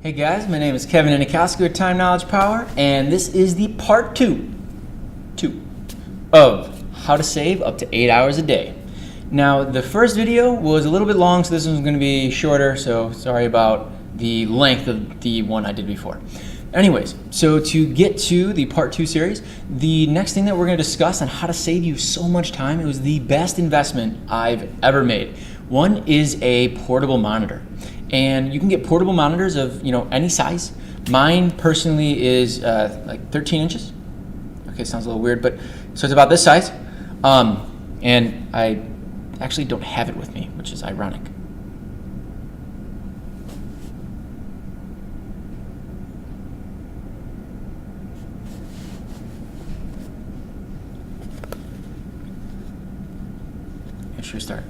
Hey guys, my name is Kevin Enikowski with Time Knowledge Power, and this is the part two of how to save up to 8 hours a day. Now, the first video was a little bit long, so this one's going to be shorter, so sorry about the length of the one I did before. Anyways, so to get to the part 2 series, the next thing that we're going to discuss on how to save you so much time, it was the best investment I've ever made. One is a portable monitor. And you can get portable monitors of any size. Mine personally is like 13 inches. Okay, sounds a little weird, but so it's about this size. And I actually don't have it with me, which is ironic. Let's restart.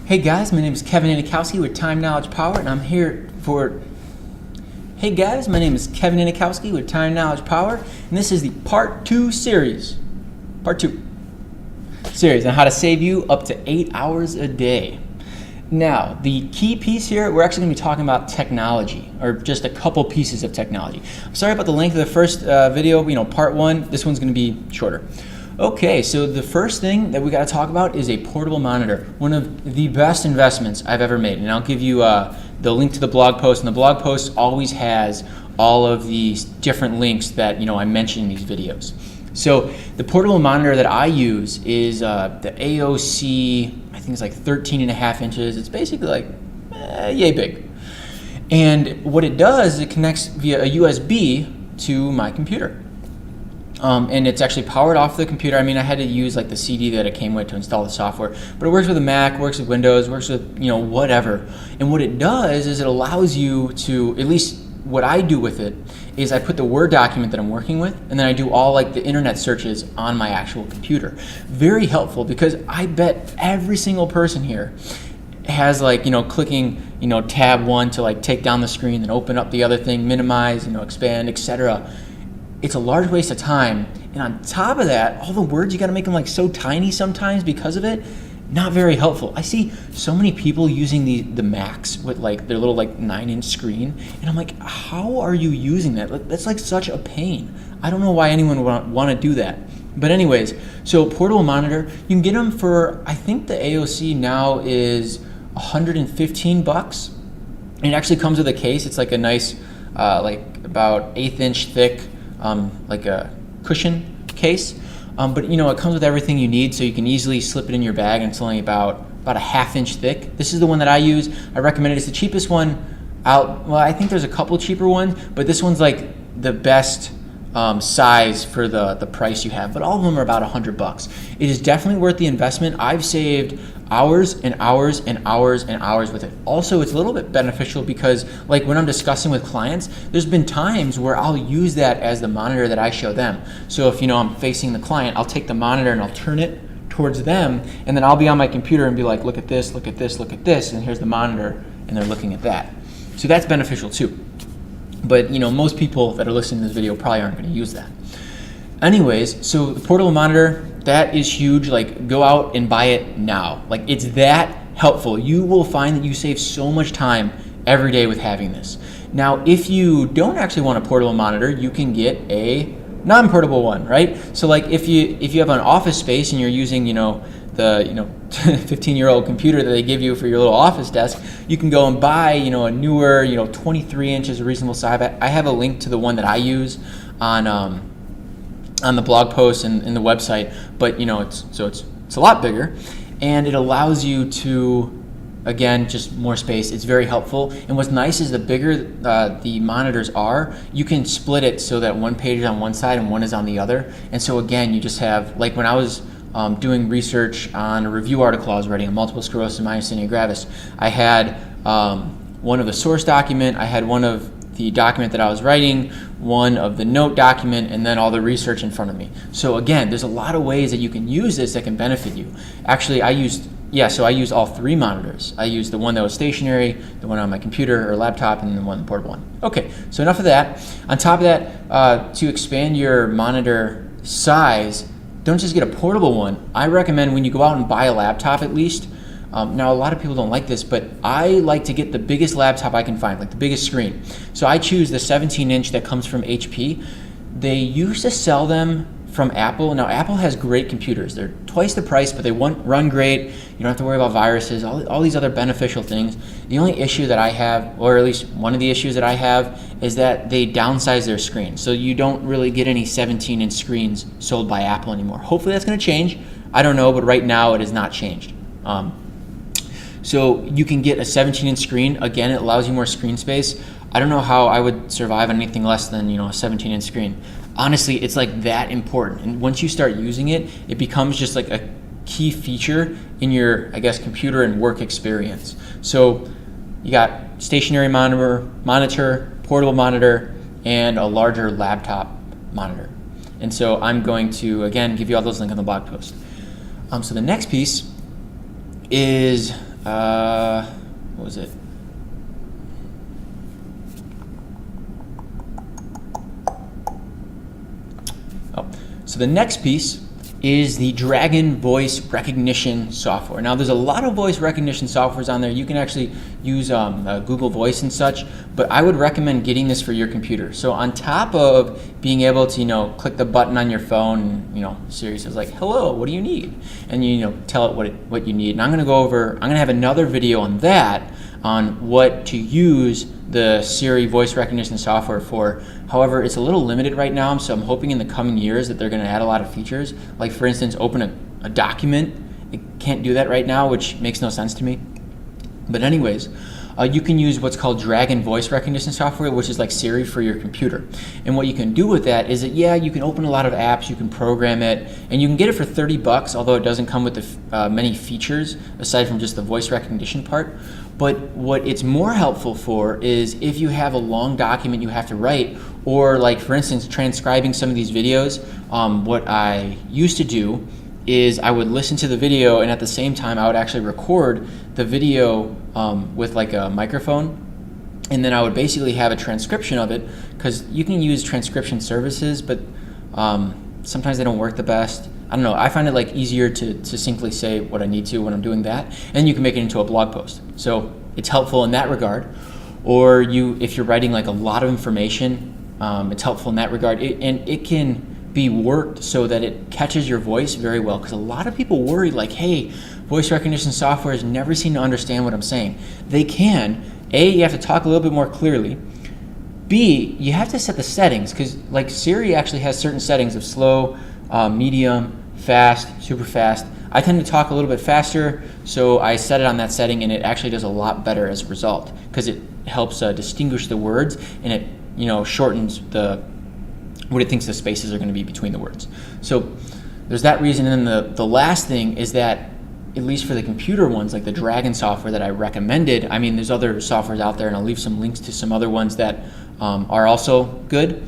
Hey guys, my name is Kevin Enikowski with Time Knowledge Power, and I'm here for... Hey guys, my name is Kevin Enikowski with Time Knowledge Power, and this is the part 2 series. Part 2 series on how to save you up to 8 hours a day. Now, the key piece here, we're actually going to be talking about technology, or just a couple pieces of technology. I'm sorry about the length of the first video, part 1. This one's going to be shorter. Okay, so the first thing that we got to talk about is a portable monitor, one of the best investments I've ever made. And I'll give you the link to the blog post, and the blog post always has all of these different links that I mention in these videos. So the portable monitor that I use is the AOC, I think it's like 13.5 inches. It's basically like yay big. And what it does is it connects via a USB to my computer. And it's actually powered off the computer. I mean, I had to use like the CD that it came with to install the software, but it works with a Mac, works with Windows, works with whatever. And what it does is it allows you to, at least what I do with it, is I put the Word document that I'm working with, and then I do all like the internet searches on my actual computer. Very helpful, because I bet every single person here has like clicking tab 1 to like take down the screen, then open up the other thing, minimize, expand, etc. It's a large waste of time, and on top of that, all the words, you got to make them like so tiny sometimes because of it. Not very helpful. I see so many people using the Macs with like their little like 9-inch screen, and I'm like, how are you using that? That's like such a pain. I don't know why anyone would want to do that. But anyways, so portable monitor, you can get them for, I think the AOC now is $115. And it actually comes with a case. It's like a nice, like about 1/8 inch thick, like a cushion case, but it comes with everything you need, so you can easily slip it in your bag, and it's only about a 1/2 inch thick. This is the one that I use. I recommend it. It's the cheapest one out. Well, I think there's a couple cheaper ones, but this one's like the best size for the price you have, but all of them are about $100. It is definitely worth the investment. I've saved hours and hours and hours and hours with it. Also, it's a little bit beneficial because like when I'm discussing with clients, there's been times where I'll use that as the monitor that I show them. So if I'm facing the client, I'll take the monitor and I'll turn it towards them, and then I'll be on my computer and be like, look at this, look at this, look at this, and here's the monitor, and they're looking at that. So that's beneficial too. But most people that are listening to this video probably aren't going to use that. Anyways, so the portable monitor, that is huge. Like, go out and buy it now. Like, it's that helpful. You will find that you save so much time every day with having this. Now, if you don't actually want a portable monitor, you can get a non-portable one, right? So like if you have an office space and you're using the 15-year-old computer that they give you for your little office desk, you can go and buy a newer 23 inches reasonable size. I have a link to the one that I use on the blog post and the website, but it's a lot bigger, and it allows you to, again, just more space. It's very helpful. And what's nice is the bigger the monitors are, you can split it so that one page is on one side and one is on the other. And so again, you just have, like when I was doing research on a review article I was writing on multiple sclerosis and myasthenia gravis, I had one of the source document, I had one of the document that I was writing, one of the note document, and then all the research in front of me. So again, there's a lot of ways that you can use this that can benefit you. Actually, I used all 3 monitors. I used the one that was stationary, the one on my computer or laptop, and then the portable one. Okay, so enough of that. On top of that, to expand your monitor size, don't just get a portable one. I recommend when you go out and buy a laptop, at least, Now, a lot of people don't like this, but I like to get the biggest laptop I can find, like the biggest screen. So I choose the 17-inch that comes from HP. They used to sell them from Apple. Now, Apple has great computers. They're twice the price, but they run great. You don't have to worry about viruses, all these other beneficial things. The only issue that I have, or at least one of the issues that I have, is that they downsize their screen. So you don't really get any 17-inch screens sold by Apple anymore. Hopefully that's going to change. I don't know, but right now it has not changed. So you can get a 17-inch screen. Again, it allows you more screen space. I don't know how I would survive on anything less than, a 17-inch screen. Honestly, it's like that important. And once you start using it, it becomes just like a key feature in your, I guess, computer and work experience. So you got stationary monitor, portable monitor, and a larger laptop monitor. And so I'm going to, again, give you all those links on the blog post. So the next piece is, what was it? So the next piece is the Dragon voice recognition software. Now, there's a lot of voice recognition softwares on there. You can actually use Google Voice and such, but I would recommend getting this for your computer. So on top of being able to, click the button on your phone, and, Siri says like, "Hello, what do you need?" And you tell it what you need. And I'm going to have another video on that, on what to use the Siri voice recognition software for. However, it's a little limited right now, so I'm hoping in the coming years that they're going to add a lot of features. Like, for instance, open a document. It can't do that right now, which makes no sense to me. But anyways, you can use what's called Dragon voice recognition software, which is like Siri for your computer. And what you can do with that is that, you can open a lot of apps, you can program it, and you can get it for $30, although it doesn't come with the many features aside from just the voice recognition part. But what it's more helpful for is if you have a long document you have to write, or like, for instance, transcribing some of these videos. What I used to do is I would listen to the video, and at the same time I would actually record the video with like a microphone, and then I would basically have a transcription of it, because you can use transcription services, but sometimes they don't work the best. I don't know, I find it like easier to succinctly say what I need to when I'm doing that, and you can make it into a blog post. So it's helpful in that regard. Or if you're writing like a lot of information, it's helpful in that regard. And it can be worked so that it catches your voice very well, because a lot of people worry like, hey, voice recognition software has never seemed to understand what I'm saying. They can. A, you have to talk a little bit more clearly. B, you have to set the settings, because like Siri actually has certain settings of slow, medium, fast, super fast. I tend to talk a little bit faster, so I set it on that setting, and it actually does a lot better as a result, because it helps distinguish the words, and it shortens what it thinks the spaces are going to be between the words. So there's that reason. And then the last thing is that, at least for the computer ones, like the Dragon software that I recommended, I mean, there's other softwares out there, and I'll leave some links to some other ones that are also good,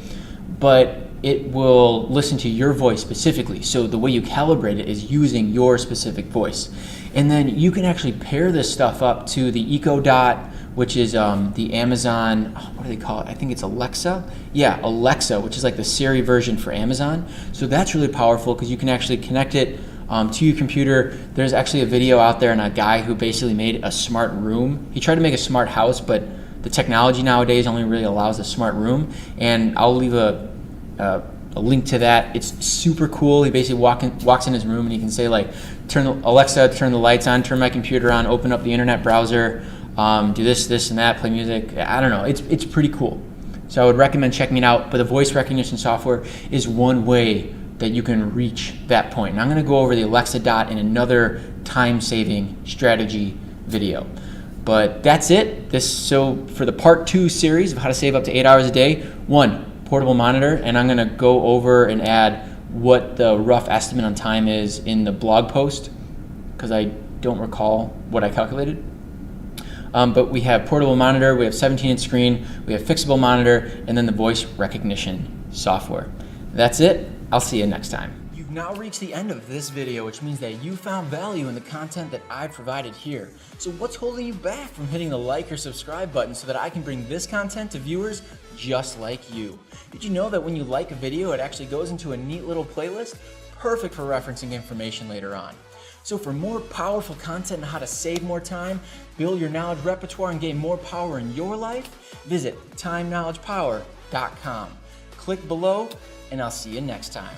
but it will listen to your voice specifically. So the way you calibrate it is using your specific voice. And then you can actually pair this stuff up to the Echo Dot, which is the Amazon, what do they call it? I think it's Alexa. Yeah, Alexa, which is like the Siri version for Amazon. So that's really powerful, because you can actually connect it to your computer. There's actually a video out there on a guy who basically made a smart room. He tried to make a smart house, but the technology nowadays only really allows a smart room. And I'll leave a link to that. It's super cool. He basically walks in his room, and he can say like, Alexa, turn the lights on, turn my computer on, open up the internet browser, do this and that, play music. I don't know. It's pretty cool. So I would recommend checking it out. But the voice recognition software is one way that you can reach that point. And I'm going to go over the Alexa Dot in another time-saving strategy video. But that's it. So for the part 2 series of how to save up to 8 hours a day, 1, portable monitor, and I'm going to go over and add what the rough estimate on time is in the blog post, because I don't recall what I calculated. But we have portable monitor, we have 17-inch screen, we have fixable monitor, and then the voice recognition software. That's it. I'll see you next time. You've now reached the end of this video, which means that you found value in the content that I've provided here. So what's holding you back from hitting the like or subscribe button so that I can bring this content to viewers just like you? Did you know that when you like a video, it actually goes into a neat little playlist? Perfect for referencing information later on. So for more powerful content on how to save more time, build your knowledge repertoire, and gain more power in your life, visit timeknowledgepower.com. Click below, and I'll see you next time.